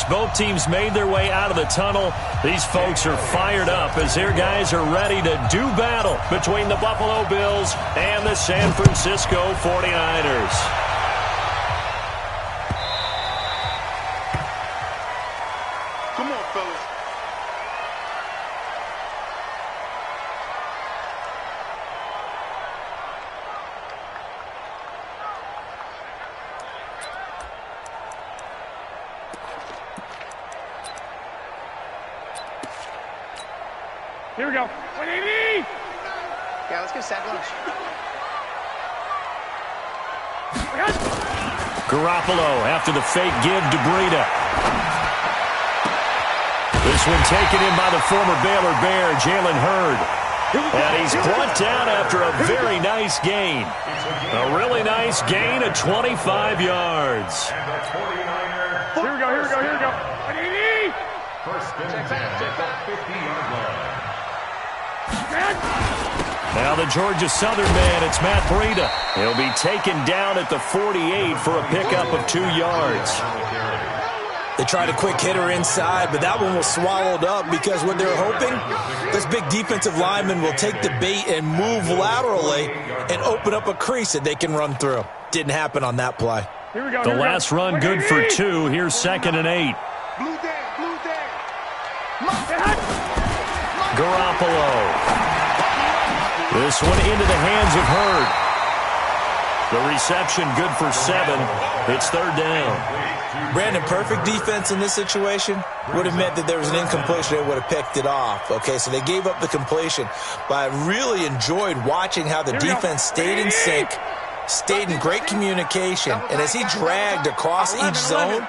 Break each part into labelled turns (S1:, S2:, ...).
S1: both teams made their way out of the tunnel. These folks are fired up as their guys are ready to do battle between the Buffalo Bills and the San Francisco 49ers.
S2: Come on, fellas.
S3: Here we go. 180!
S4: Yeah, let's go sack lunch.
S1: Garoppolo after the fake give to Breida. This one taken in by the former Baylor Bear, Jalen Hurd. And he's brought down after a very nice gain. A really nice gain of 25 yards.
S3: Here we go, here we go, here we go. 180!
S5: First and 10 at the 50-yard line.
S1: Now the Georgia Southern man, it's Matt Breida. He'll be taken down at the 48 for a pickup of 2 yards.
S6: They tried a quick hitter inside, but that one was swallowed up because what they're hoping, this big defensive lineman will take the bait and move laterally and open up a crease that they can run through. Didn't happen on that play.
S3: Here we go,
S1: the last run good for 2. Here's 2nd and 8.
S2: Blue day, blue day.
S1: Garoppolo. This one into the hands of Hurd. The reception good for 7. It's 3rd down.
S6: Brandon, perfect defense in this situation would have meant that there was an incompletion. They would have picked it off. Okay, so they gave up the completion. But I really enjoyed watching how the defense stayed in sync, stayed in great communication. And as he dragged across each zone,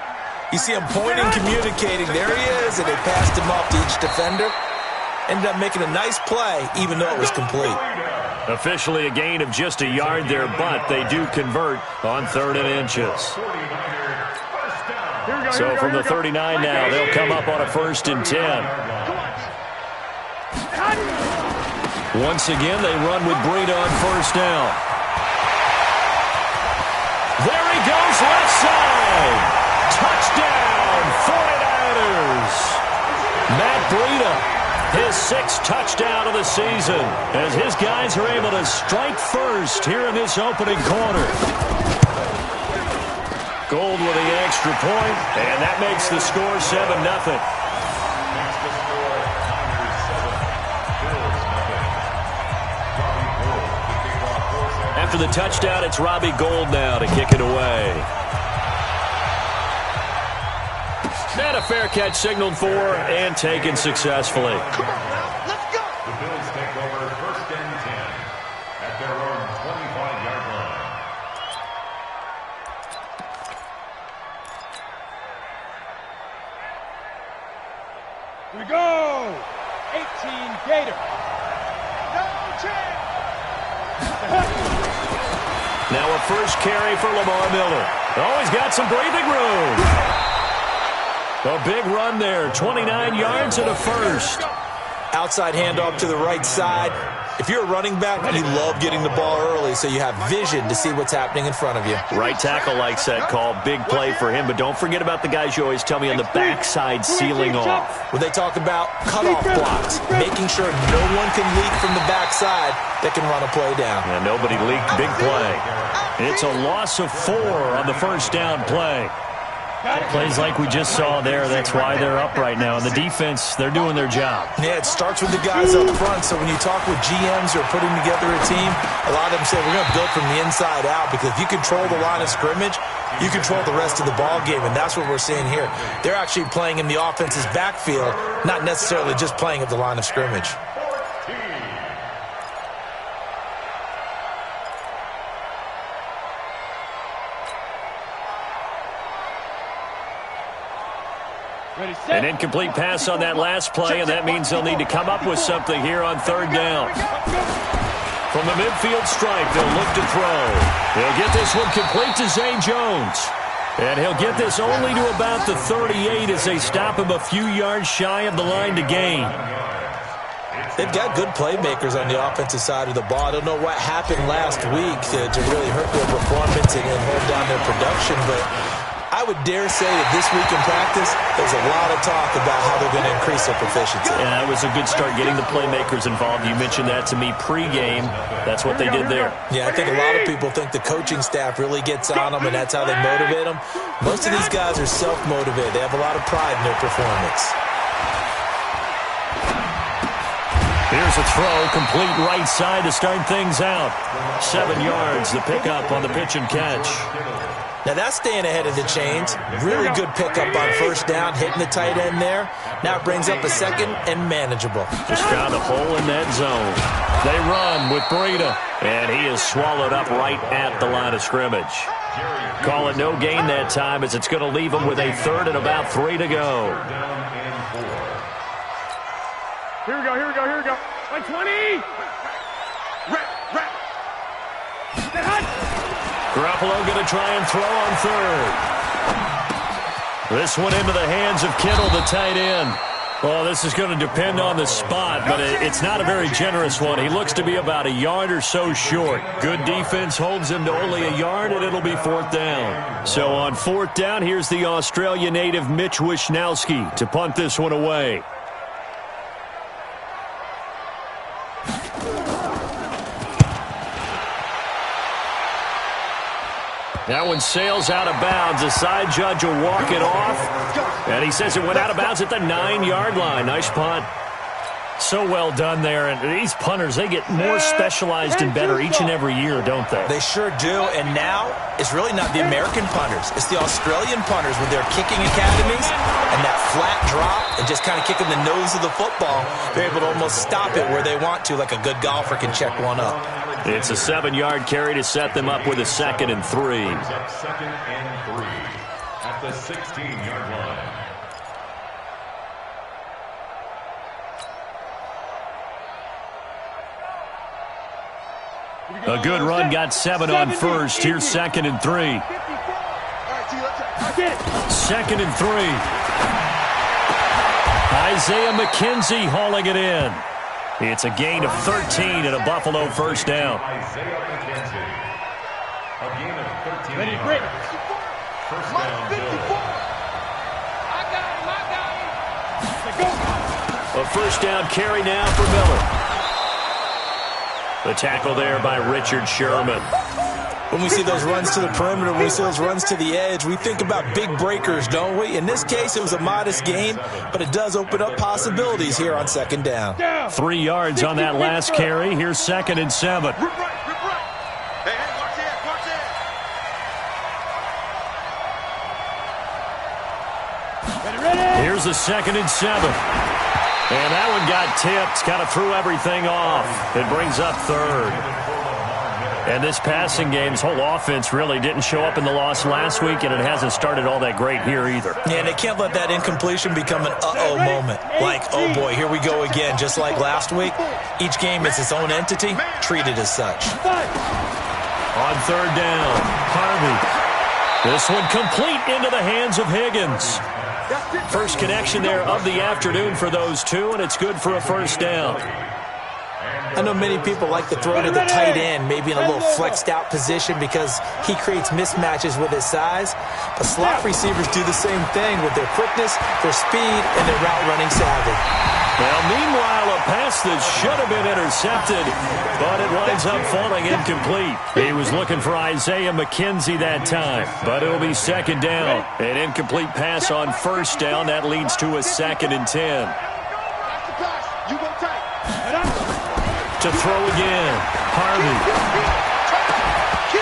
S6: you see him pointing, communicating. There he is, and they passed him off to each defender. Ended up making a nice play, even though it was complete.
S1: Officially a gain of just a yard there, but they do convert on 3rd and inches. So from the 39 now, they'll come up on a 1st and 10. Once again, they run with Breida on 1st down. There he goes, left side. Touchdown, 49ers. Matt Breida, his 6th touchdown of the season, as his guys are able to strike first here in this opening quarter. Gold with the extra point, and that makes the score 7-0. After the touchdown, it's Robbie Gould now to kick it away. And a fair catch signaled for and taken successfully.
S2: Come on now, let's go.
S5: The Bills take over 1st and 10 at their own 25-yard line.
S3: Here we go. 18 Gator.
S2: No chance.
S1: Now a first carry for Lamar Miller. Oh, he's got some breathing room. A big run there, 29 yards and a 1st.
S6: Outside handoff to the right side. If you're a running back, you love getting the ball early so you have vision to see what's happening in front of you.
S1: Right tackle likes that call. Big play for him, but don't forget about the guys you always tell me on the backside sealing off.
S6: When they talk about cutoff blocks, making sure no one can leak from the backside that can run a play down.
S1: Yeah, nobody leaked. Big play. It's a loss of 4 on the 1st down play. Plays like we just saw there. That's why they're up right now. And the defense, they're doing their job.
S6: Yeah, it starts with the guys up front. So when you talk with GMs who are putting together a team, a lot of them say we're going to build from the inside out, because if you control the line of scrimmage, you control the rest of the ball game, and that's what we're seeing here. They're actually playing in the offense's backfield, not necessarily just playing at the line of scrimmage.
S1: An incomplete pass on that last play, and that means they'll need to come up with something here on 3rd down. From the midfield stripe, they'll look to throw. They'll get this one complete to Zay Jones. And he'll get this only to about the 38 as they stop him a few yards shy of the line to gain.
S6: They've got good playmakers on the offensive side of the ball. I don't know what happened last week to really hurt their performance and hold down their production, but I I would dare say that this week in practice, there's a lot of talk about how they're going to increase their proficiency.
S1: Yeah, it was a good start getting the playmakers involved. You mentioned that to me pregame. That's what they did there.
S6: Yeah, I think a lot of people think the coaching staff really gets on them, and that's how they motivate them. Most of these guys are self-motivated. They have a lot of pride in their performance.
S1: Here's a throw, complete right side to start things out. 7 yards, the pickup on the pitch and catch.
S6: Now that's staying ahead of the chains. Really good pickup on first down, hitting the tight end there. Now it brings up a second and manageable.
S1: Just found a hole in that zone. They run with Breida, and he is swallowed up right at the line of scrimmage. Call it no gain that time as it's going to leave him with a 3rd and about 3 to go.
S3: Here we go, here we go, here we go. 120.
S1: Garoppolo going to try and throw on 3rd. This one into the hands of Kittle, the tight end. Well, this is going to depend on the spot, but it's not a very generous one. He looks to be about a yard or so short. Good defense holds him to only a yard, and it'll be 4th down. So on 4th down, here's the Australia native Mitch Wishnowski to punt this one away. That one sails out of bounds. The side judge will walk it off. And he says it went out of bounds at the 9-yard line. Nice punt. So well done there. And these punters, they get more specialized and better each and every year, don't they?
S6: They sure do. And now it's really not the American punters. It's the Australian punters with their kicking academies and that flat drop and just kind of kicking the nose of the football. They're able to almost stop it where they want to, like a good golfer can check one up.
S1: It's a 7-yard carry to set them up with a 2nd and 3.
S5: 2nd and 3 at the 16-yard line.
S1: A good run got 7 on first. Here's 2nd and 3. 2nd and 3. Isaiah McKenzie hauling it in. It's a gain of 13 and a Buffalo first down.
S5: Isaiah McKenzie. A gain of 13
S3: Ready,
S5: yards.
S3: break.
S5: First down, Bill.
S1: A first down carry now for Miller. The tackle there by Richard Sherman.
S6: When we see those runs to the perimeter, when we see those runs to the edge, we think about big breakers, don't we? In this case, it was a modest gain, but it does open up possibilities here on 2nd down.
S1: 3 yards on that last carry. Here's 2nd and 7.
S2: Hey, watch that.
S1: Here's the 2nd and 7. And that one got tipped, kind of threw everything off. It brings up 3rd. And this passing game's whole offense really didn't show up in the loss last week, and it hasn't started all that great here either.
S6: Yeah, and they can't let that incompletion become an uh-oh moment. Like, oh boy, here we go again, just like last week. Each game is its own entity, treated as such.
S1: On 3rd down, Harvey. This one complete into the hands of Higgins. First connection there of the afternoon for those two, and it's good for a first down.
S6: I know many people like to throw to the tight end, maybe in a little flexed out position because he creates mismatches with his size. But slot receivers do the same thing with their quickness, their speed, and their route running savvy.
S1: Well, meanwhile, a pass that should have been intercepted, but it winds up falling incomplete. He was looking for Isaiah McKenzie that time, but it'll be 2nd down. An incomplete pass on first down. That leads to a 2nd and 10. To throw again, Harvey.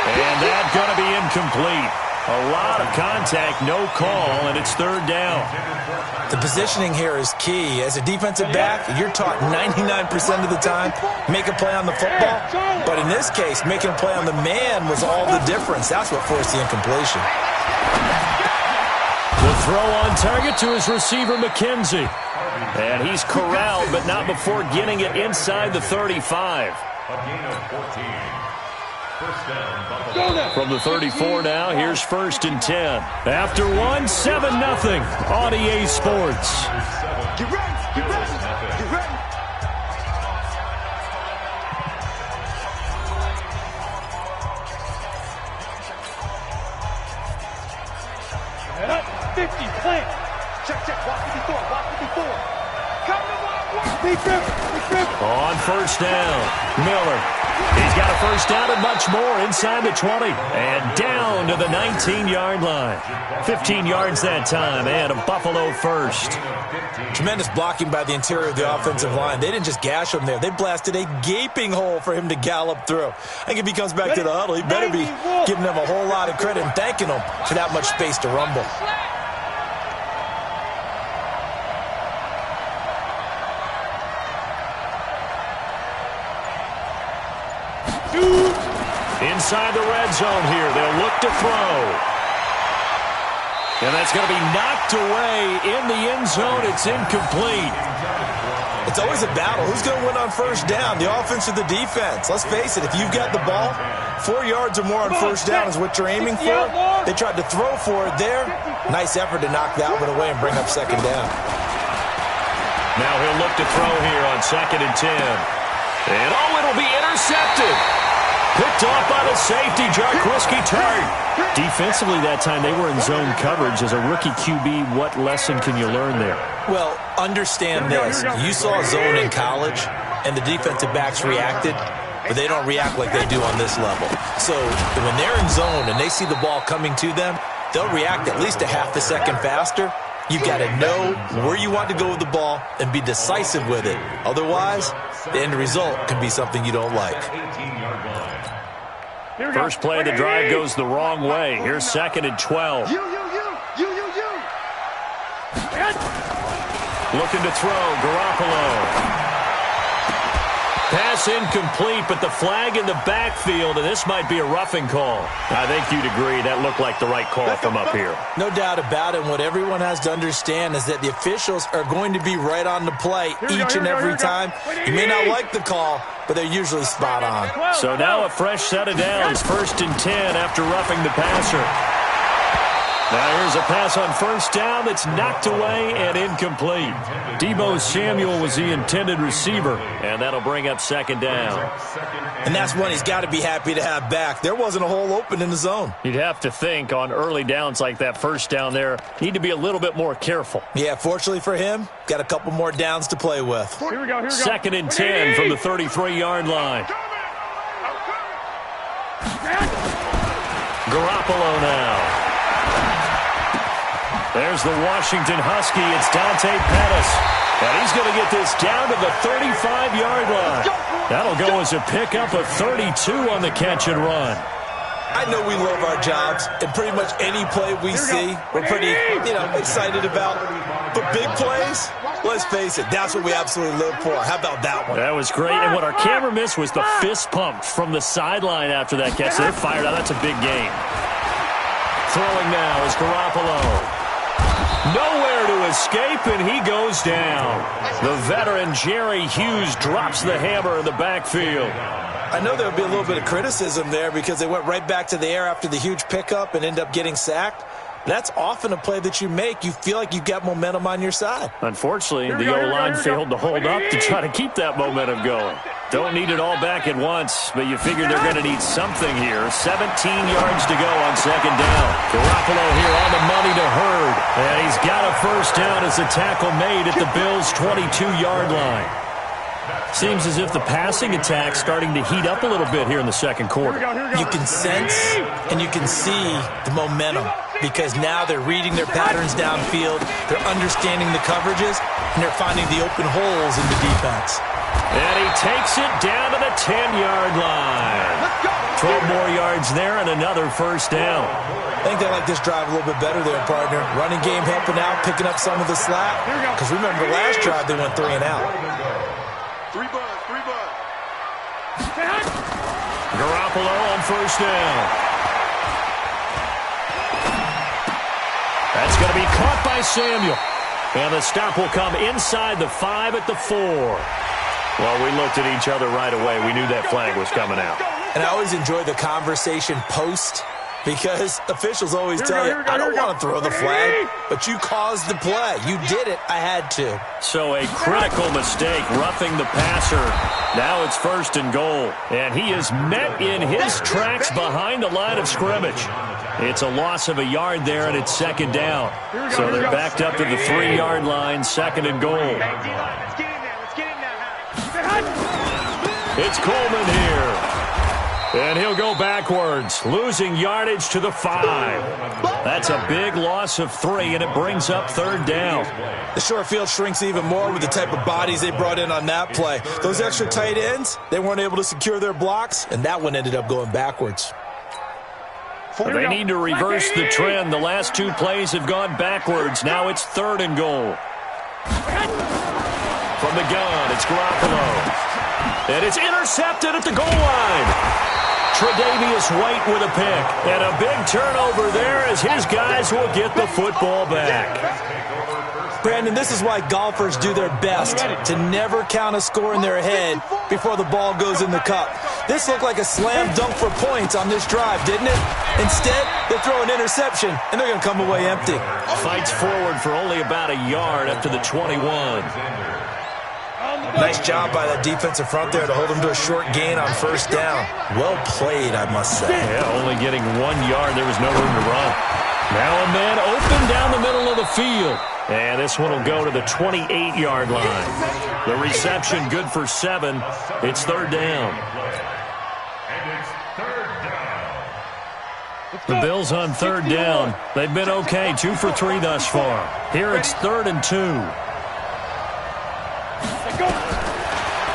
S1: And that's going to be incomplete. A lot of contact, no call, and it's 3rd down.
S6: The positioning here is key. As a defensive back, you're taught 99% of the time, make a play on the football. But in this case, making a play on the man was all the difference. That's what forced the incompletion.
S1: The throw on target to his receiver, McKenzie. And he's corralled, but not before getting it inside the 35.
S5: A gain of 14. First down, Buffalo.
S1: From the 34 now, here's 1st and 10. After 7-0 on EA Sports.
S2: Get ready. Get ready. Get ready.
S3: 50, plant.
S2: Check, walk 54.
S3: Come to one.
S1: On first down, Miller. He's got a first down and much more inside the 20. And down to the 19-yard line. 15 yards that time and a Buffalo first.
S6: Tremendous blocking by the interior of the offensive line. They didn't just gash him there. They blasted a gaping hole for him to gallop through. I think if he comes back to the huddle, he better be giving them a whole lot of credit and thanking them for that much space to rumble.
S1: Inside the red zone here. They'll look to throw. And that's going to be knocked away in the end zone. It's incomplete.
S6: It's always a battle. Who's going to win on first down, the offense or the defense? Let's face it, if you've got the ball, 4 yards or more on first down is what you're aiming for. They tried to throw for it there. Nice effort to knock that one away and bring up second down.
S1: Now he'll look to throw here on 2nd and 10. And it'll be intercepted. Picked off by the safety, Jarkowski Tart. Defensively that time, they were in zone coverage. As a rookie QB, what lesson can you learn there?
S6: Well, understand this. You saw zone in college, and the defensive backs reacted, but they don't react like they do on this level. So when they're in zone and they see the ball coming to them, they'll react at least a half a second faster. You've got to know where you want to go with the ball and be decisive with it. Otherwise, the end result can be something you don't like.
S1: First play of the drive goes the wrong way. Here's 2nd and 12.
S2: You.
S1: Looking to throw, Garoppolo. Pass incomplete, but the flag in the backfield, and this might be a roughing call. I think you'd agree that looked like the right call from up here.
S6: No doubt about it. What everyone has to understand is that the officials are going to be right on the play each and every time. You may not like the call, but they're usually spot on.
S1: So now a fresh set of downs, 1st and 10 after roughing the passer. Now here's a pass on first down that's knocked away and incomplete. Deebo Samuel was the intended receiver, and that'll bring up 2nd down.
S6: And that's one he's got to be happy to have back. There wasn't a hole open in the zone.
S1: You'd have to think on early downs like that first down there, need to be a little bit more careful.
S6: Yeah, fortunately for him, got a couple more downs to play with.
S3: Here we go.
S1: 2nd and 10 from the 33-yard line. Garoppolo now. There's the Washington Husky. It's Dante Pettis. And he's going to get this down to the 35-yard line. That'll go as a pickup of 32 on the catch and run.
S6: I know we love our jobs, and pretty much any play we see, we're pretty, excited about. But big plays, let's face it, that's what we absolutely live for. How about that one?
S1: That was great. And what our camera missed was the fist pump from the sideline after that catch. They're fired out. That's a big game. Throwing now is Garoppolo. Nowhere to escape, and he goes down. The veteran Jerry Hughes drops the hammer in the backfield.
S6: I know there would be a little bit of criticism there because they went right back to the air after the huge pickup and end up getting sacked. That's often a play that you make. You feel like you've got momentum on your side.
S1: Unfortunately, the O-line failed to hold up to try to keep that momentum going. Don't need it all back at once, but you figure they're going to need something here. 17 yards to go on 2nd down. Garoppolo here on the money to Hurd. And he's got a first down as the tackle made at the Bills' 22-yard line. Seems as if the passing attack's starting to heat up a little bit here in the second quarter.
S6: You can sense and you can see the momentum because now they're reading their patterns downfield, they're understanding the coverages, and they're finding the open holes in the defense.
S1: And he takes it down to the 10-yard line. 12 more yards there and another first down.
S6: I think they like this drive a little bit better there, partner. Running game helping out, picking up some of the slack. Because remember, last drive they went 3 and out.
S2: 3 bud.
S1: Garoppolo on first down. That's going to be caught by Samuel. And the stop will come inside the 5 at the 4. Well, we looked at each other right away. We knew that flag was coming out.
S6: And I always enjoy the conversation post because officials always tell you, I don't want to throw the flag, but you caused the play. You did it. I had to.
S1: So a critical mistake, roughing the passer. Now it's 1st and goal, and he is met in his tracks behind the line of scrimmage. It's a loss of a yard there, and it's 2nd down. So they're backed up to the 3-yard line, 2nd and goal. It's Coleman here. And he'll go backwards, losing yardage to the 5. That's a big loss of 3, and it brings up 3rd down.
S6: The short field shrinks even more with the type of bodies they brought in on that play. Those extra tight ends, they weren't able to secure their blocks, and that one ended up going backwards.
S1: They need to reverse the trend. The last 2 plays have gone backwards. Now it's 3rd and goal. From the gun, it's Garoppolo. And it's intercepted at the goal line. Tre'Davious White with a pick. And a big turnover there as his guys will get the football back.
S6: Brandon, this is why golfers do their best to never count a score in their head before the ball goes in the cup. This looked like a slam dunk for points on this drive, didn't it? Instead, they throw an interception, and they're going to come away empty.
S1: Fights forward for only about a yard up to the 21.
S6: Nice job by that defensive front there to hold him to a short gain on 1st down. Well played, I must say.
S1: Yeah, only getting 1 yard. There was no room to run. Now a man open down the middle of the field. And this one will go to the 28-yard line. The reception good for 7. It's 3rd down. The Bills on 3rd down. They've been okay, 2 for 3 thus far. Here it's 3rd and 2.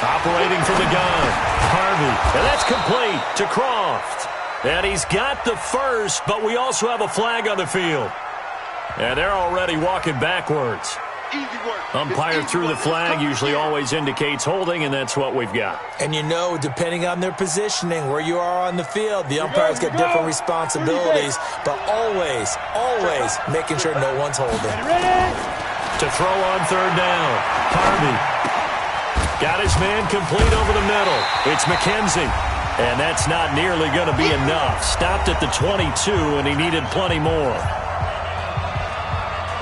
S1: Operating from the gun, Harvey, and that's complete to Croft. And he's got the first, but we also have a flag on the field. And they're already walking backwards. Umpire threw the flag, usually always indicates holding, and that's what we've got.
S6: And you know, depending on their positioning, where you are on the field, the umpires get different responsibilities, but always, always making sure no one's holding.
S1: To throw on 3rd down, Harvey. Got his man complete over the middle. It's McKenzie. And that's not nearly going to be enough. Stopped at the 22, and he needed plenty more.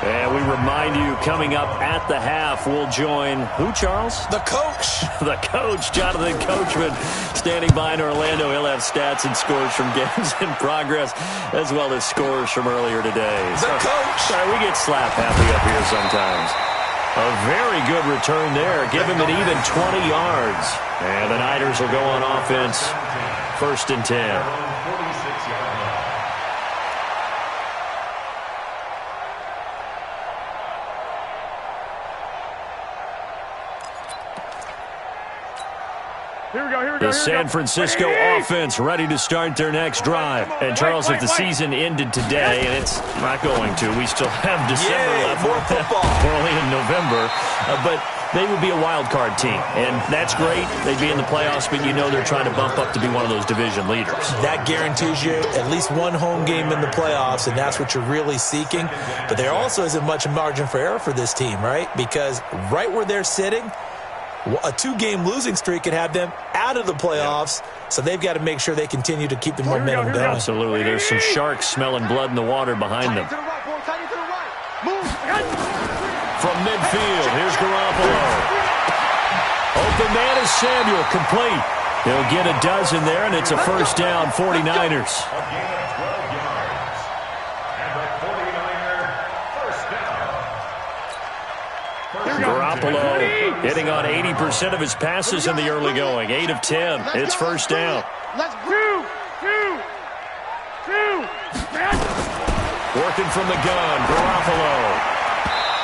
S1: And we remind you, coming up at the half, we'll join who, Charles?
S6: The coach.
S1: The coach, Jonathan Coachman, standing by in Orlando. He'll have stats and scores from games in progress, as well as scores from earlier today.
S6: The coach.
S1: Sorry, we get slap happy up here sometimes. A very good return there. Give him an even 20 yards. And the Niners will go on offense. 1st and 10. The San Francisco offense ready to start their next drive. And, Charles, if the season ended today, and it's not going to, we still have December left.
S6: More football.
S1: We're only in November. But they would be a wild card team. And that's great. They'd be in the playoffs, but you know they're trying to bump up to be one of those division leaders.
S6: That guarantees you at least 1 home game in the playoffs, and that's what you're really seeking. But there also isn't much margin for error for this team, right? Because right where they're sitting, a 2-game losing streak could have them out of the playoffs, so they've got to make sure they continue to keep the momentum going.
S1: Absolutely. There's some sharks smelling blood in the water behind them. From midfield, here's Garoppolo. Open man is Samuel, complete. He'll get a dozen there, and it's a 1st down, 49ers. Garoppolo hitting on 80% of his passes in the early going. 8 of 10. It's 1st down. Working from the gun, Garoppolo.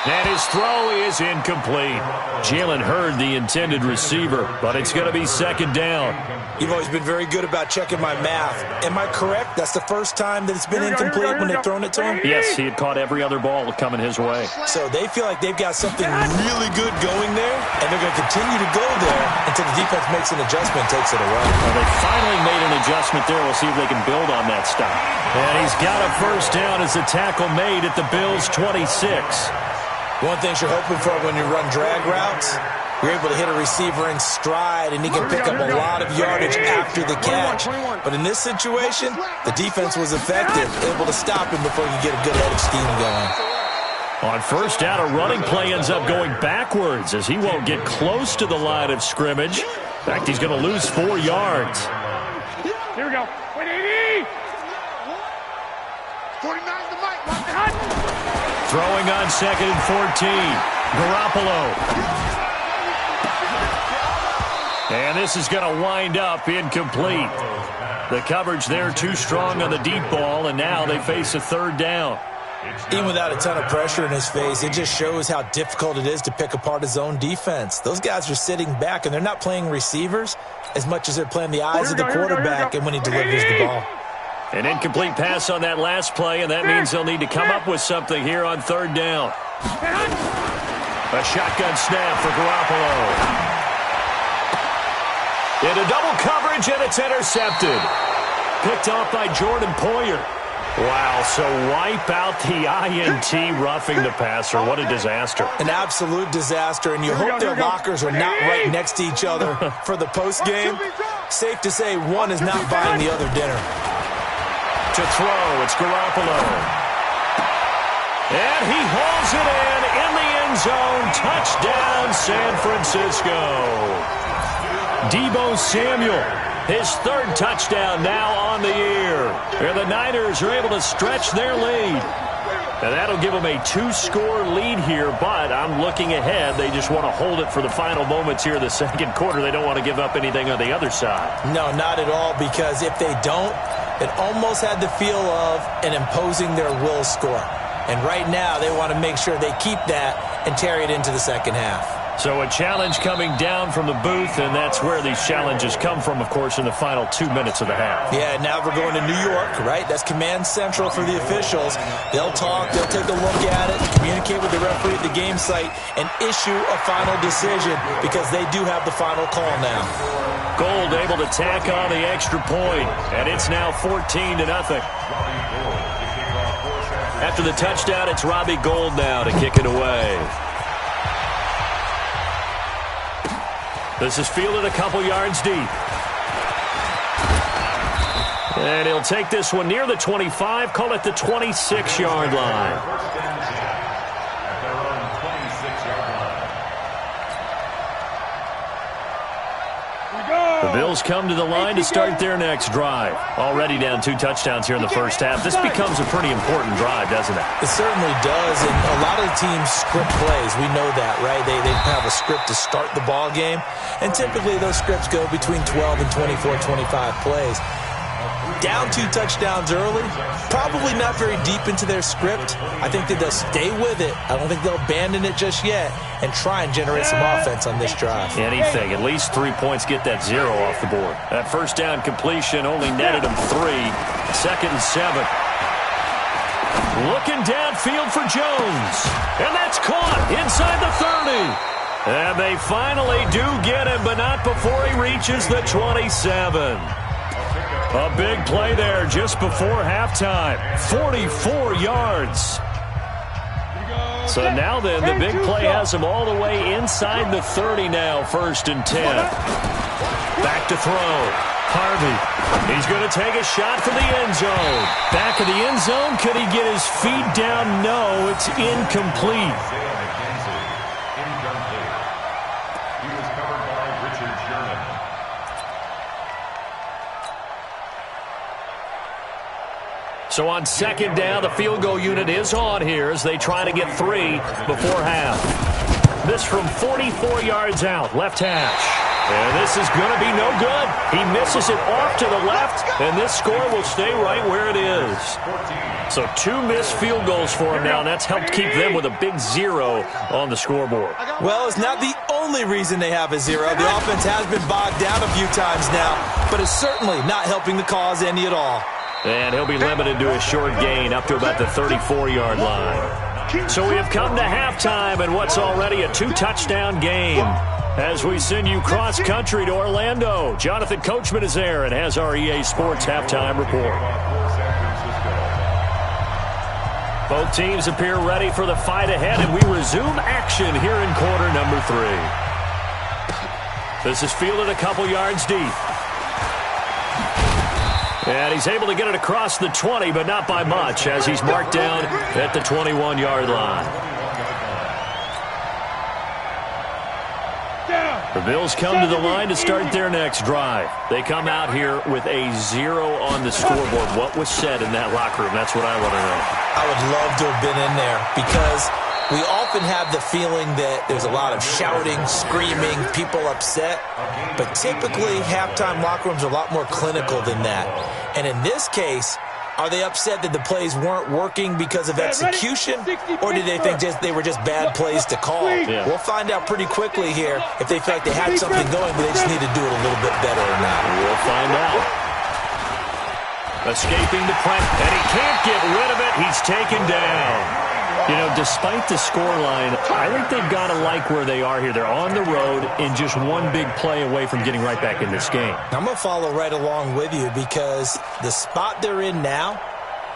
S1: And his throw is incomplete. Jalen Hurd, the intended receiver, but it's going to be 2nd down.
S6: You've always been very good about checking my math. Am I correct? That's the first time that it's been incomplete when they've thrown it to him?
S1: Yes, he had caught every other ball coming his way.
S6: So they feel like they've got something really good going there, and they're going to continue to go there until the defense makes an adjustment and takes it away.
S1: Well, they finally made an adjustment there. We'll see if they can build on that stop. And he's got a 1st down as the tackle made at the Bills' 26.
S6: One thing you're hoping for when you run drag routes, You're able to hit a receiver in stride, and he can pick up a lot of yardage after the catch. But in this situation, the defense was effective, able to stop him before he could get a good head of steam going.
S1: On first down, a running play ends up going backwards as he won't get close to the line of scrimmage. In fact, he's going to lose 4 yards.
S3: Here we go. 180.
S2: 49 the mic.
S1: Throwing on 2nd and 14. Garoppolo. And this is going to wind up incomplete. The coverage there too strong on the deep ball, and now they face a 3rd down.
S6: Even without a ton of pressure in his face, it just shows how difficult it is to pick apart his own defense. Those guys are sitting back, and they're not playing receivers as much as they're playing the eyes of the quarterback and when he delivers the ball.
S1: An incomplete pass on that last play, and that means they'll need to come up with something here on 3rd down. A shotgun snap for Garoppolo. Into double coverage, and it's intercepted. Picked off by Jordan Poyer. Wow, so wipe out the INT roughing the passer. What a disaster.
S6: An absolute disaster, and you hope their lockers are not right next to each other for the postgame. Safe to say one is not buying the other dinner.
S1: To throw, it's Garoppolo. And he hauls it in the end zone. Touchdown, San Francisco. Deebo Samuel, his 3rd touchdown now on the year. And the Niners are able to stretch their lead. And that'll give them a 2-score lead here, but I'm looking ahead. They just want to hold it for the final moments here in the 2nd quarter. They don't want to give up anything on the other side.
S6: No, not at all, because if they don't, it almost had the feel of an imposing their will score. And right now, they want to make sure they keep that and carry it into the 2nd half.
S1: So a challenge coming down from the booth, and that's where these challenges come from, of course, in the final 2 minutes of the half.
S6: Yeah, now we're going to New York, right? That's command central for the officials. They'll talk, they'll take a look at it, communicate with the referee at the game site, and issue a final decision because they do have the final call now.
S1: Gold able to tack on the extra point, and it's now 14-0. After the touchdown, it's Robbie Gould now to kick it away. This is fielded a couple yards deep. And he'll take this one near the 25, call it the 26-yard line. The Bills come to the line to start their next drive. Already down 2 touchdowns here in the first half. This becomes a pretty important drive, doesn't it?
S6: It certainly does, and a lot of the teams script plays. We know that, right? They have a script to start the ball game, and typically those scripts go between 12 and 24, 25 plays. Down 2 touchdowns early, probably not very deep into their script. I think that they'll stay with it. I don't think they'll abandon it just yet and try and generate some offense on this drive.
S1: Anything, at least 3 points, get that 0 off the board. That first down completion only netted them 3. 2nd and 7. Looking downfield for Jones. And that's caught inside the 30. And they finally do get him, but not before he reaches the 27. A big play there just before halftime. 44 yards. So now then, the big play has him all the way inside the 30 now, 1st and 10. Back to throw. Harvey. He's going to take a shot for the end zone. Back of the end zone. Could he get his feet down? No, it's incomplete. So on 2nd down, the field goal unit is on here as they try to get 3 before half. This from 44 yards out, left hash. And this is going to be no good. He misses it off to the left, and this score will stay right where it is. So 2 missed field goals for him now, and that's helped keep them with a big 0 on the scoreboard.
S6: Well, it's not the only reason they have a 0. The offense has been bogged down a few times now, but it's certainly not helping the cause any at all.
S1: And he'll be limited to a short gain up to about the 34-yard line. So we have come to halftime in what's already a 2-touchdown game. As we send you cross-country to Orlando, Jonathan Coachman is there and has our EA Sports halftime report. Both teams appear ready for the fight ahead, and we resume action here in quarter number 3. This is fielded a couple yards deep. And he's able to get it across the 20, but not by much, as he's marked down at the 21-yard line. The Bills come to the line to start their next drive. They come out here with a 0 on the scoreboard. What was said in that locker room? That's what I want to know.
S6: I would love to have been in there because we often have the feeling that there's a lot of shouting, screaming, people upset. But typically, halftime locker rooms are a lot more clinical than that. And in this case, are they upset that the plays weren't working because of execution, or did they think they were just bad plays to call?
S1: Yeah.
S6: We'll find out pretty quickly here if they feel like they had something going, but they just need to do it a little bit better or not.
S1: We'll find out. Escaping the press, and he can't get rid of it. He's taken down. You know, despite the scoreline, I think they've got to like where they are here. They're on the road and just one big play away from getting right back in this game.
S6: I'm going to follow right along with you because the spot they're in now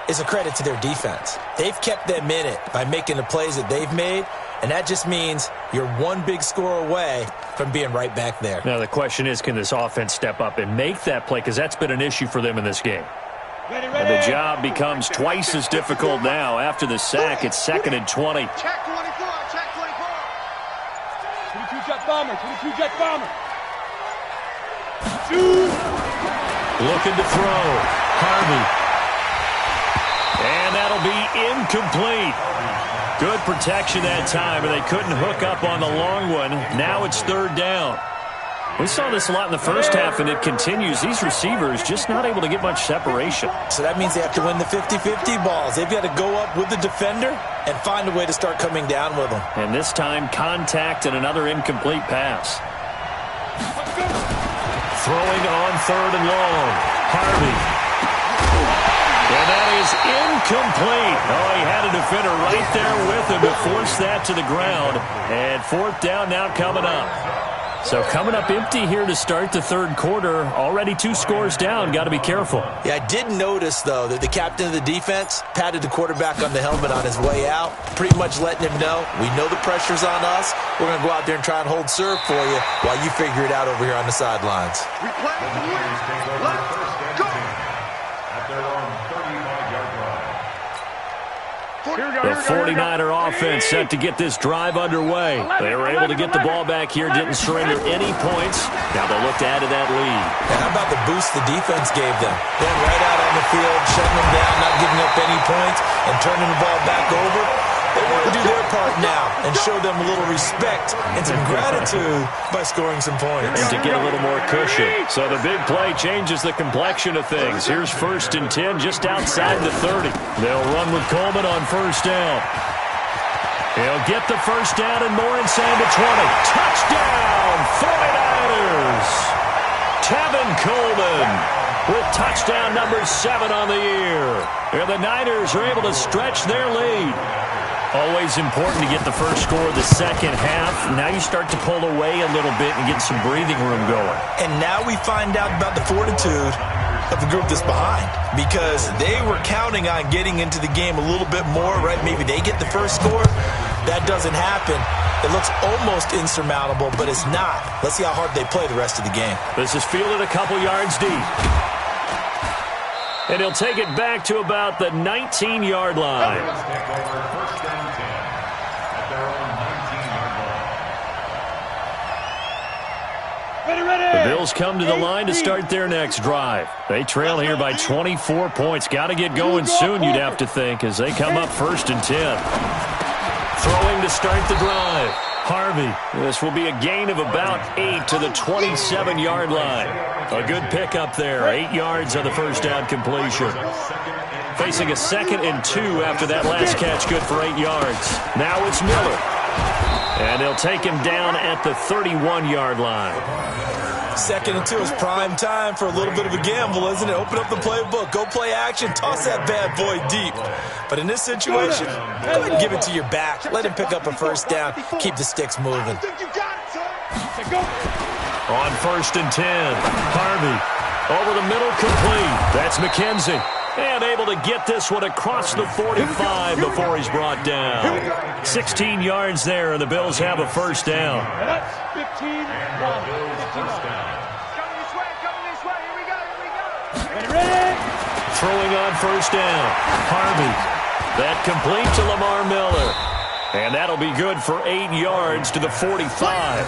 S6: is a credit to their defense. They've kept them in it by making the plays that they've made, and that just means you're one big score away from being right back there.
S1: Now, the question is, can this offense step up and make that play? Because that's been an issue for them in this game. And the job becomes twice as difficult now. After the sack, it's 2nd and 20.
S4: Check 24, check 24.
S3: 22 jet bomber, 22 jet bomber.
S1: Looking to throw. Harvey. And that'll be incomplete. Good protection that time, and they couldn't hook up on the long one. Now it's 3rd down. We saw this a lot in the first half, and it continues. These receivers just not able to get much separation.
S6: So that means they have to win the 50-50 balls. They've got to go up with the defender and find a way to start coming down with them.
S1: And this time, contact and another incomplete pass. Throwing on 3rd and long. Harvey. And that is incomplete. Oh, he had a defender right there with him to force that to the ground. And 4th down now coming up. So coming up empty here to start the 3rd quarter. Already 2 scores down. Got to be careful.
S6: Yeah, I did notice, though, that the captain of the defense patted the quarterback on the helmet on his way out, pretty much letting him know, we know the pressure's on us. We're going to go out there and try and hold serve for you while you figure it out over here on the sidelines.
S2: We play to win. Let's go.
S5: At their own 35-yard line.
S1: The 49er offense set to get this drive underway. They were able to get the ball back here, didn't surrender any points. Now they'll look to add to that lead.
S6: And how about the boost the defense gave them? Going right out on the field, shutting them down, not giving up any points, and turning the ball back over. They want to do their part now and show them a little respect and some gratitude by scoring some points.
S1: And to get a little more cushion. So the big play changes the complexion of things. Here's 1st and 10 just outside the 30. They'll run with Coleman on 1st down. He'll get the 1st down and more inside the 20. Touchdown, 49ers! Tevin Coleman with touchdown number 7 on the year. And the Niners are able to stretch their lead. Always important to get the first score of the second half. Now you start to pull away a little bit and get some breathing room going.
S6: And now we find out about the fortitude of the group that's behind, because they were counting on getting into the game a little bit more, right? Maybe they get the first score. That doesn't happen. It looks almost insurmountable, but it's not. Let's see how hard they play the rest of the game.
S1: This is fielded a couple yards deep. And he'll take it back to about the 19-yard line. The Bills come to the line to start their next drive. They trail here by 24 points. Got to get going soon, you'd have to think, as they come up 1st and 10. Throwing to start the drive. Harvey. This will be a gain of about 8 to the 27-yard line. A good pickup there. 8 yards on the first down completion. Facing a 2nd and 2 after that last catch. Good for 8 yards. Now it's Miller. And they'll take him down at the 31-yard line.
S6: 2nd and 2 is prime time for a little bit of a gamble, isn't it? Open up the playbook, go play action, toss that bad boy deep. But in this situation, go ahead and give it to your back. Let him pick up a 1st down, keep the sticks moving.
S1: On 1st and 10, Harvey over the middle, complete. That's McKenzie. And able to get this one across the 45 before he's brought down. 16 yards there, and the Bills have a first down.
S3: That's 15. Ready?
S1: Throwing on first down. Harvey. That complete to Lamar Miller. And that'll be good for 8 yards to the 45.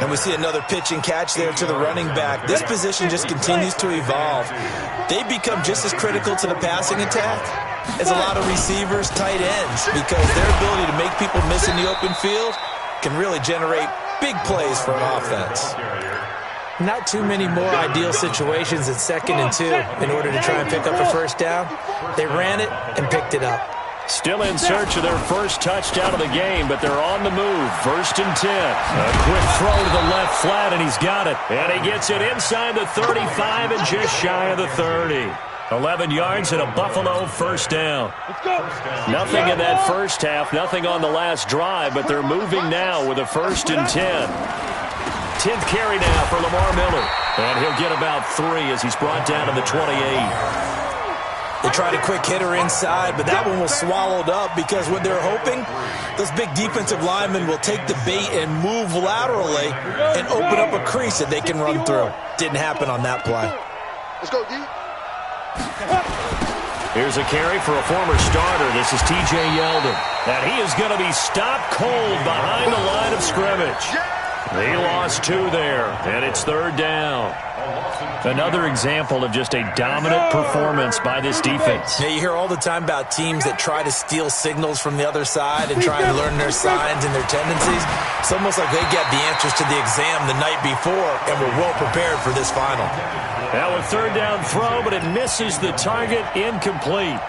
S6: And we see another pitch and catch there to the running back. This position just continues to evolve. They become just as critical to the passing attack as a lot of receivers, tight ends, because their ability to make people miss in the open field can really generate big plays for an offense. Not too many more ideal situations at 2nd and 2 in order to try and pick up a first down. They ran it and picked it up.
S1: Still in search of their first touchdown of the game, but they're on the move. 1st and 10. A quick throw to the left flat, and he's got it. And he gets it inside the 35 and just shy of the 30. 11 yards and a Buffalo first down. Nothing in that first half, nothing on the last drive, but they're moving now with a 1st and 10. 10th carry now for Lamar Miller. And he'll get about 3 as he's brought down to the 28.
S6: They tried a quick hitter inside, but that one was swallowed up because what they're hoping, those big defensive linemen will take the bait and move laterally and open up a crease that they can run through. Didn't happen on that play.
S4: Let's go, D.
S1: Here's a carry for a former starter. This is T.J. Yeldon. And he is going to be stopped cold behind the line of scrimmage. He lost 2 there, and it's 3rd down. Another example of just a dominant performance by this defense.
S6: Yeah, you hear all the time about teams that try to steal signals from the other side and try and learn their signs and their tendencies. It's almost like they got the answers to the exam the night before and were well prepared for this final.
S1: Now a 3rd down throw, but it misses the target, incomplete.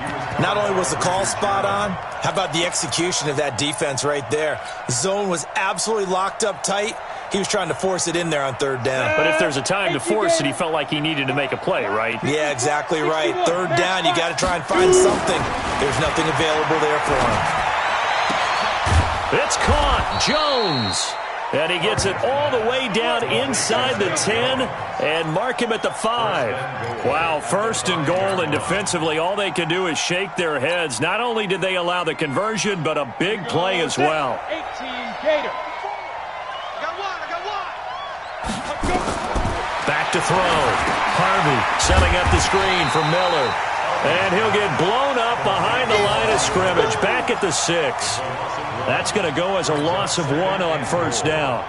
S6: Not only was the call spot on, how about the execution of that defense right there? Zone was absolutely locked up tight. He was trying to force it in there on 3rd down.
S1: But if there's a time to force it, he felt like he needed to make a play, right?
S6: Yeah, exactly right. 3rd down, you got to try and find something. There's nothing available there for him.
S1: It's caught. Jones. And he gets it all the way down inside the 10 and mark him at the 5. Wow, 1st and goal, and defensively all they can do is shake their heads. Not only did they allow the conversion, but a big play as well.
S3: 18 Gator.
S1: Back to throw. Harvey setting up the screen for Miller. And he'll get blown up behind the line of scrimmage. Back at the 6. That's going to go as a loss of 1 on 1st down.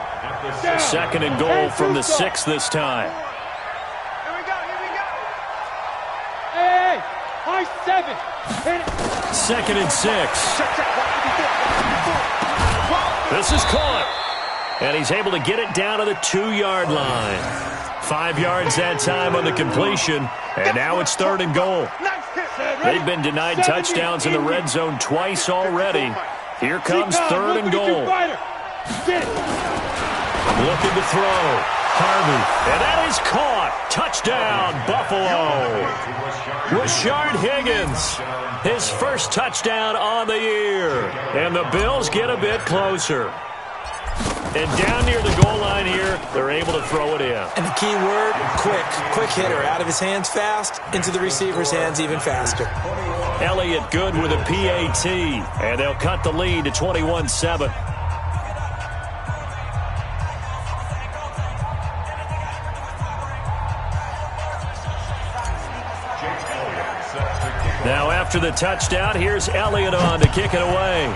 S1: 2nd and goal from the 6 this time.
S4: Here we go.
S3: Hey, high 7.
S1: 2nd and 6. This is caught. And he's able to get it down to the 2-yard line. 5 yards that time on the completion. And now it's 3rd and goal. They've been denied touchdowns in the red zone twice already. Here comes 3rd and goal. Looking to throw. Harvey. And that is caught. Touchdown, Buffalo. Rashard Higgins. His first touchdown on the year. And the Bills get a bit closer. And down near the goal line here, they're able to throw it in.
S6: And the key word, quick. Quick hitter. Out of his hands fast, into the receiver's hands even faster.
S1: Elliott good with a PAT. And they'll cut the lead to 21-7. Now after the touchdown, here's Elliott on to kick it away.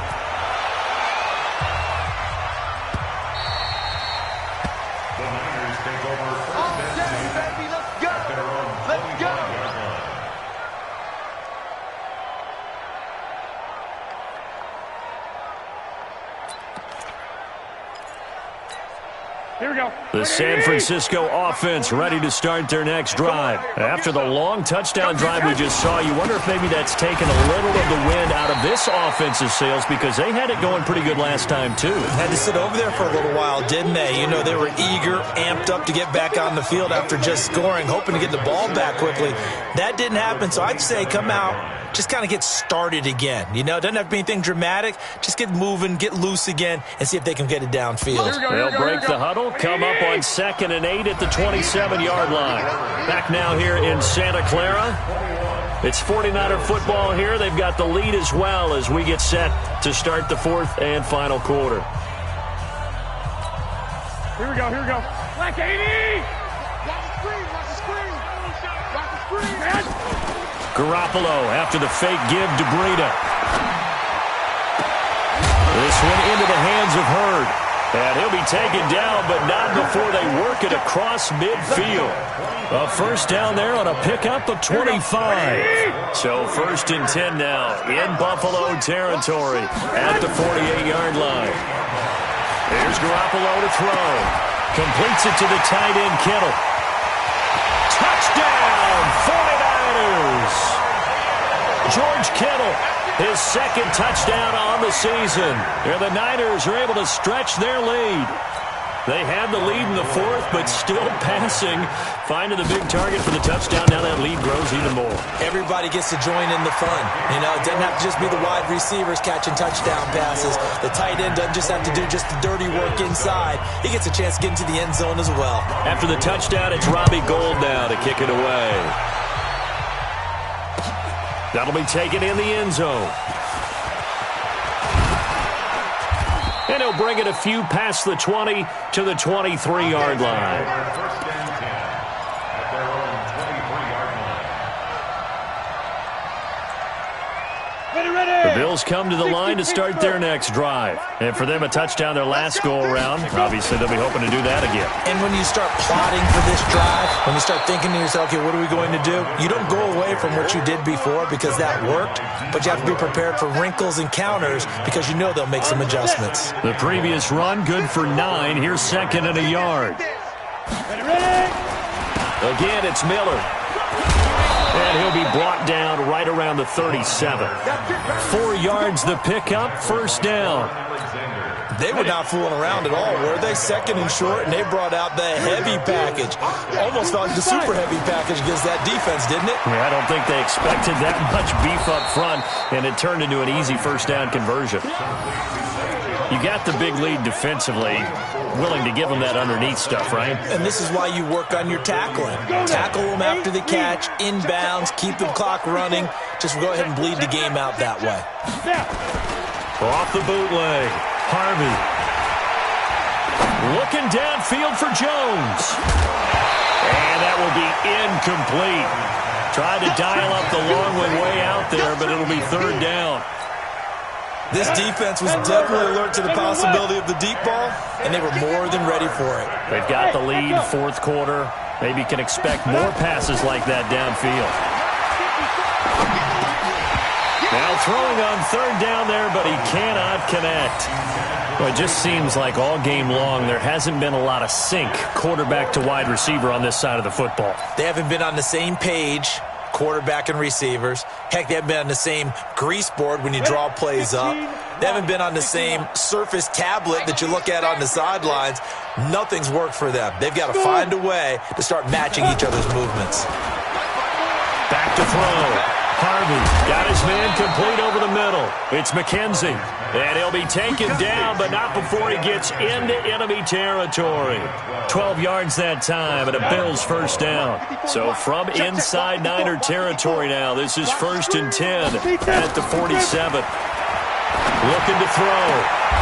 S3: Here we go.
S1: The San Francisco offense ready to start their next drive. After the long touchdown drive we just saw, you wonder if maybe that's taken a little of the wind out of this offensive sails because they had it going pretty good last time too.
S6: Had to sit over there for a little while, didn't they? You know, they were eager, amped up to get back on the field after just scoring, hoping to get the ball back quickly. That didn't happen, so I'd say come out, just kind of get started again. You know, it doesn't have to be anything dramatic. Just get moving, get loose again, and see if they can get it downfield.
S1: They'll break the huddle, come up on 2nd and 8 at the 27-yard line. Back now here in Santa Clara. It's 49er football here. They've got the lead as well as we get set to start the fourth and final quarter.
S3: Here we go, here we go. Black 80!
S4: Watch the screen, watch the screen. Watch the screen.
S1: Garoppolo after the fake give to Breida. This one into the hands of Hurd. And he'll be taken down, but not before they work it across midfield. A first down there on a pickup of 25. So first and 10 now in Buffalo territory at the 48-yard line. Here's Garoppolo to throw. Completes it to the tight end, Kittle. Touchdown, 49ers! George Kittle, his second touchdown on the season. And the Niners are able to stretch their lead. They had the lead in the fourth, but still passing. Finding the big target for the touchdown. Now that lead grows even more.
S6: Everybody gets to join in the fun. You know, it doesn't have to just be the wide receivers catching touchdown passes. The tight end doesn't just have to do just the dirty work inside. He gets a chance to get into the end zone as well.
S1: After the touchdown, it's Robbie Gould now to kick it away. That'll be taken in the end zone. And he'll bring it a few past the 20 to the 23-yard line.
S5: First and 10 at their own 23-yard line.
S3: Ready!
S1: The Bills come to the line to start their next drive. And for them, a touchdown their last go-around. Obviously, they'll be hoping to do that again.
S6: And when you start plotting for this drive, when you start thinking to yourself, okay, what are we going to do? You don't go away from what you did before because that worked, but you have to be prepared for wrinkles and counters because you know they'll make some adjustments.
S1: The previous run, good for 9. Here's second and a yard.
S3: Ready!
S1: Again, it's Miller. And he'll be brought down right around the 37. 4 yards the pickup, first down.
S6: They were not fooling around at all, were they? Second and short, and they brought out the heavy package. Almost felt like the super heavy package against that defense, didn't it?
S1: Yeah, I don't think they expected that much beef up front, and it turned into an easy first down conversion. You got the big lead defensively, willing to give them that underneath stuff, right?
S6: And this is why you work on your tackling. Tackle them after the catch, inbounds, keep the clock running. Just go ahead and bleed the game out that way.
S1: Off the bootleg, Harvey. Looking downfield for Jones. And that will be incomplete. Tried to dial up the long one way out there, but it'll be third down.
S6: This defense was definitely alert to the possibility of the deep ball, and they were more than ready for it.
S1: They've got the lead, fourth quarter. Maybe can expect more passes like that downfield. Now throwing on third down there, but he cannot connect. Well, it just seems like all game long there hasn't been a lot of sync quarterback to wide receiver on this side of the football.
S6: They haven't been on the same page, quarterback and receivers. Heck, they haven't been on the same grease board when you draw plays up. They haven't been on the same Surface tablet that you look at on the sidelines. Nothing's worked for them. They've got to find a way to start matching each other's movements.
S1: Back to throw. Harvey got his man complete over the middle. It's McKenzie. And he'll be taken down, but not before he gets into enemy territory. 12 yards that time, and a Bills first down. So from inside Niner territory now, this is first and 10 at the 47. Looking to throw.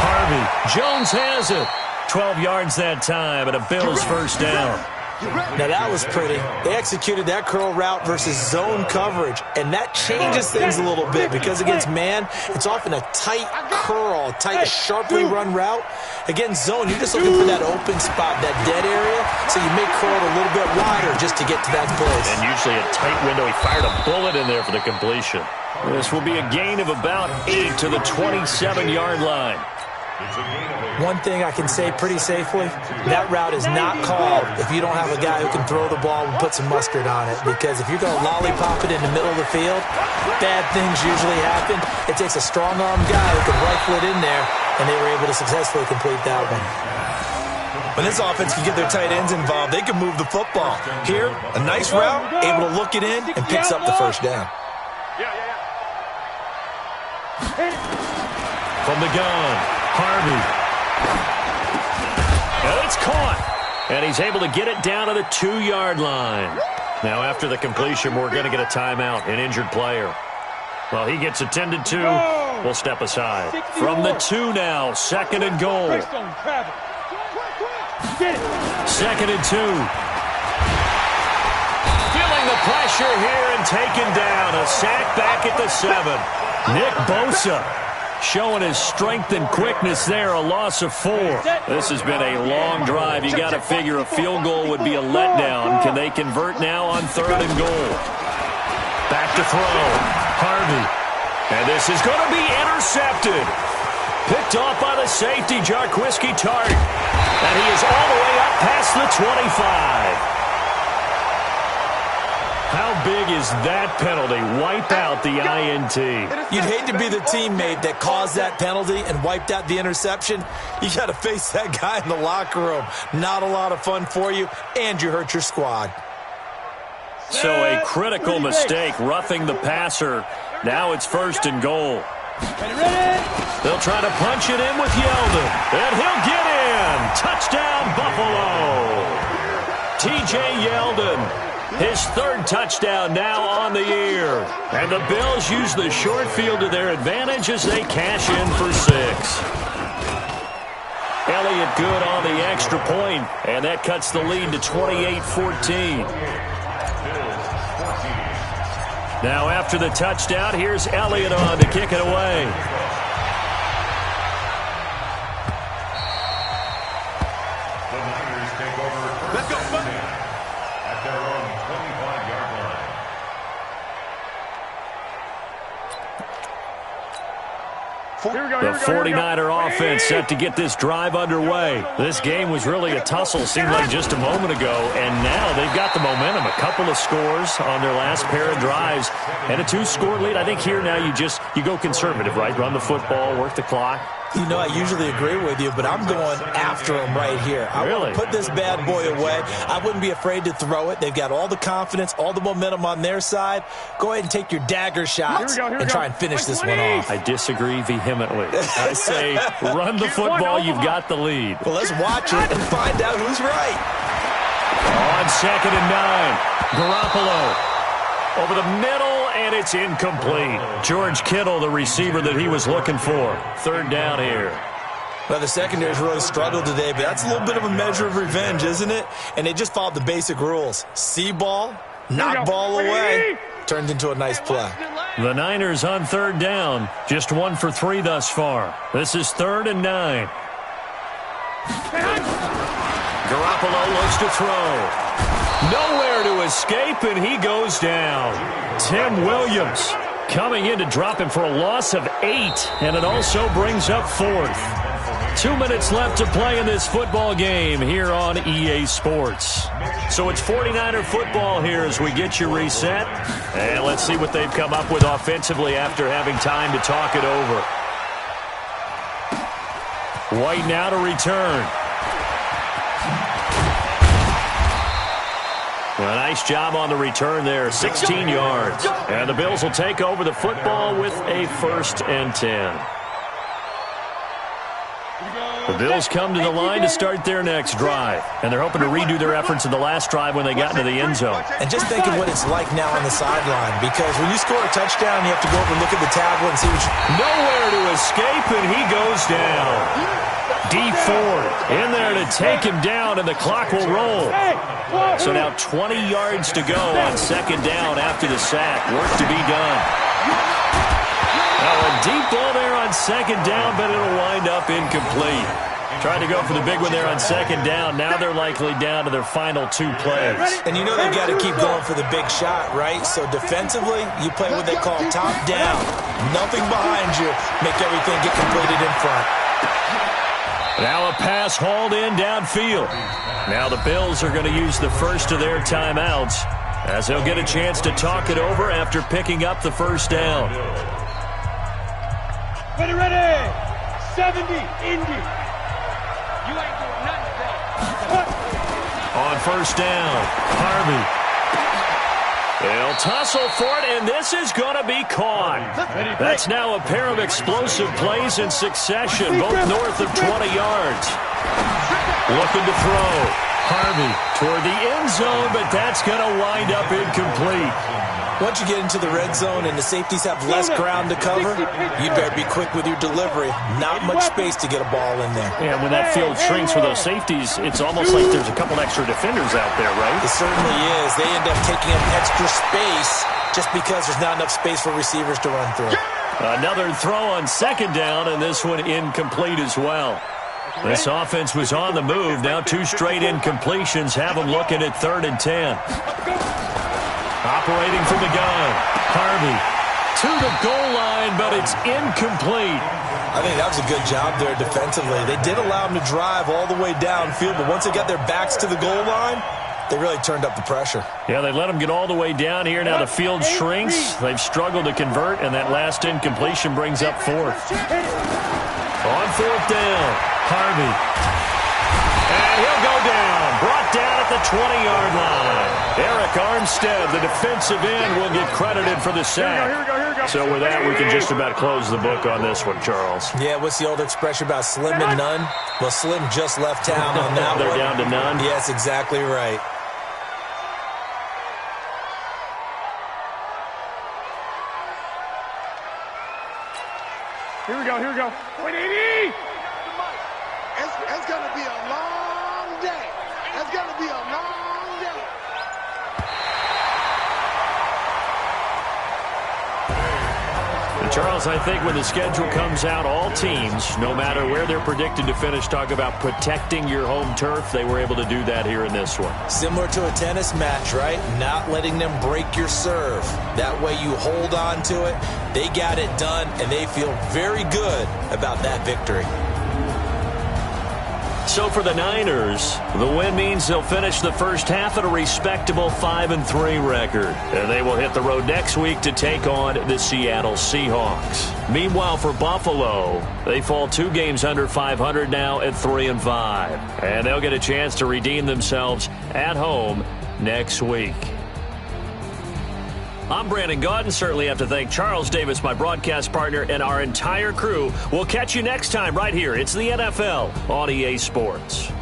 S1: Harvey. Jones has it. 12 yards that time, and a Bills first down.
S6: Now that was pretty. They executed that curl route versus zone coverage, and that changes things a little bit because against man, it's often a tight curl, tight, sharply run route. Against zone, you're just looking for that open spot, that dead area, so you may curl it a little bit wider just to get to that place.
S1: And usually a tight window. He fired a bullet in there for the completion. This will be a gain of about 8 to the 27-yard line.
S6: One thing I can say pretty safely, that route is not called if you don't have a guy who can throw the ball and put some mustard on it. Because if you're going to lollipop it in the middle of the field, bad things usually happen. It takes a strong-arm guy who can rifle it in there, and they were able to successfully complete that one. When this offense can get their tight ends involved, they can move the football. Here, a nice route, able to look it in, and picks up the first down.
S1: From the gun, Harvey. And it's caught. And he's able to get it down to the 2-yard line. Now, after the completion, we're going to get a timeout, an injured player. Well, he gets attended to. We'll step aside. From the 2 now, 2nd and goal. 2nd and 2. Feeling the pressure here and taken down. A sack back at the 7. Nick Bosa showing his strength and quickness there, a loss of 4. This has been a long drive. You got to figure a field goal would be a letdown. Can they convert now on 3rd and goal? Back to throw. Harvey. And this is going to be intercepted. Picked off by the safety, Jarquiski Tart. And he is all the way up past the 25. How big is that penalty? Wipe out the INT.
S6: You'd hate to be the teammate that caused that penalty and wiped out the interception. You got to face that guy in the locker room. Not a lot of fun for you, and you hurt your squad.
S1: So a critical mistake, roughing the passer. Now it's 1st and goal. They'll try to punch it in with Yeldon. And he'll get in. Touchdown, Buffalo. T.J. Yeldon. His 3rd touchdown now on the year. And the Bills use the short field to their advantage as they cash in for 6. Elliott good on the extra point, and that cuts the lead to 28-14. Now after the touchdown, here's Elliott on to kick it away.
S5: The Niners take over. Let's go. At their own 25-yard line.
S1: The 49er offense set to get this drive underway. This game was really a tussle, seemed like just a moment ago, and now they've got the momentum. A couple of scores on their last pair of drives, and a 2-score lead. I think here now you go conservative, right? Run the football, work the clock.
S6: You know, I usually agree with you, but I'm going after him right here. I want to put this bad boy away. I wouldn't be afraid to throw it. They've got all the confidence, all the momentum on their side. Go ahead and take your dagger shots and try and finish this one off.
S1: I disagree vehemently. I say run the football. You've got the lead.
S6: Well, let's watch it and find out who's right.
S1: On 2nd and 9, Garoppolo over the middle. And it's incomplete. George Kittle, the receiver that he was looking for. 3rd down here.
S6: Well, the secondary's really struggled today, but that's a little bit of a measure of revenge, isn't it? And they just followed the basic rules. See ball, knock ball away. Turned into a nice play.
S1: The Niners on 3rd down. Just 1 for 3 thus far. This is 3rd and 9. Garoppolo looks to throw. Nowhere to escape, and he goes down. Tim Williams coming in to drop him for a loss of 8, and it also brings up 4th. 2 minutes left to play in this football game here on EA Sports. So it's 49er football here as we get you reset. And let's see what they've come up with offensively after having time to talk it over. White now to return. A nice job on the return there, 16 yards. And the Bills will take over the football with a 1st and 10. The Bills come to the line to start their next drive. And they're hoping to redo their efforts in the last drive when they got into the end zone.
S6: And just think of what it's like now on the sideline. Because when you score a touchdown, you have to go over and look at the tablet and see what you...
S1: Nowhere to escape, and he goes down. D Ford in there to take him down, and the clock will roll. So now 20 yards to go on 2nd down after the sack. Work to be done. Now a deep ball there on 2nd down, but it'll wind up incomplete. Trying to go for the big one there on 2nd down. Now they're likely down to their final 2 plays.
S6: And you know they've got to keep going for the big shot, right? So defensively, you play what they call top down. Nothing behind you. Make everything get completed in front.
S1: Now a pass hauled in downfield. Now the Bills are going to use the first of their timeouts as they'll get a chance to talk it over after picking up the 1st down.
S3: Ready. 70, Indy. You ain't doing nothing, bro.
S1: On 1st down, Harvey. They'll tussle for it, and this is going to be caught. That's now a pair of explosive plays in succession, both north of 20 yards. Looking to throw. Harvey toward the end zone, but that's going to wind up incomplete.
S6: Once you get into the red zone and the safeties have less ground to cover, you better be quick with your delivery. Not much space to get a ball in there.
S1: Yeah, when that field shrinks for those safeties, it's almost like there's a couple extra defenders out there, right?
S6: It certainly is. They end up taking up extra space just because there's not enough space for receivers to run through.
S1: Another throw on second down, and this one incomplete as well. This offense was on the move. Now 2 straight incompletions have them looking at 3rd and 10. Operating from the gun, Harvey to the goal line, but it's incomplete.
S6: I think that was a good job there defensively. They did allow them to drive all the way downfield, but once they got their backs to the goal line, they really turned up the pressure. Yeah,
S1: they let them get all the way down here. Now the field shrinks. They've struggled to convert, and that last incompletion brings up 4th. On 4th down, Harvey. And he'll go down. Brought down at the 20-yard line. Eric Armstead, the defensive end, will get credited for the sack.
S3: Here we go.
S1: So with that, we can just about close the book on this one, Charles.
S6: Yeah, what's the old expression about slim and none? Well, Slim just left town on that
S1: They're
S6: one.
S1: down to none?
S6: Yes, exactly right.
S3: Here we go. Wait, 80!
S4: It's going to be a long day. It's going to be a long day.
S1: And Charles, I think when the schedule comes out, all teams, no matter where they're predicted to finish, talk about protecting your home turf. They were able to do that here in this one.
S6: Similar to a tennis match, right? Not letting them break your serve. That way you hold on to it. They got it done, and they feel very good about that victory.
S1: So for the Niners, the win means they'll finish the first half at a respectable 5-3 record. And they will hit the road next week to take on the Seattle Seahawks. Meanwhile, for Buffalo, they fall 2 games under 500 now at 3-5. And they'll get a chance to redeem themselves at home next week. I'm Brandon Gaudin. Certainly have to thank Charles Davis, my broadcast partner, and our entire crew. We'll catch you next time right here. It's the NFL on EA Sports.